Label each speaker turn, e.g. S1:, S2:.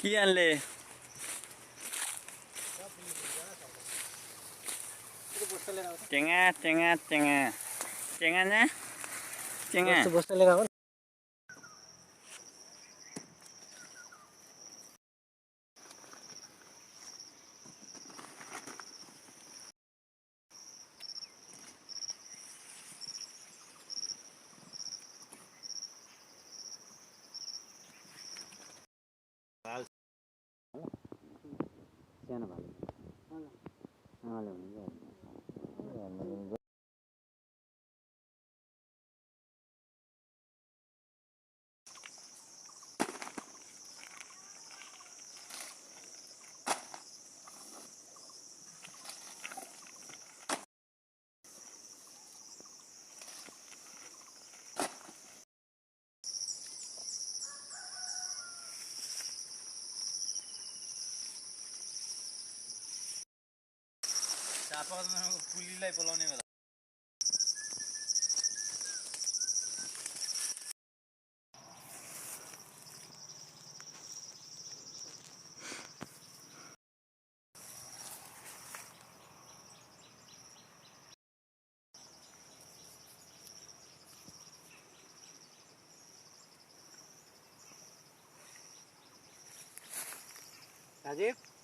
S1: কি আনলে টেঙা টেঙা টেঙা টেঙা না টেঙা
S2: বস্তা লাগাবো
S3: Siapa balik? Malam ya.
S1: Siapa kan pulih lah pulau ni malah.
S2: Rajiv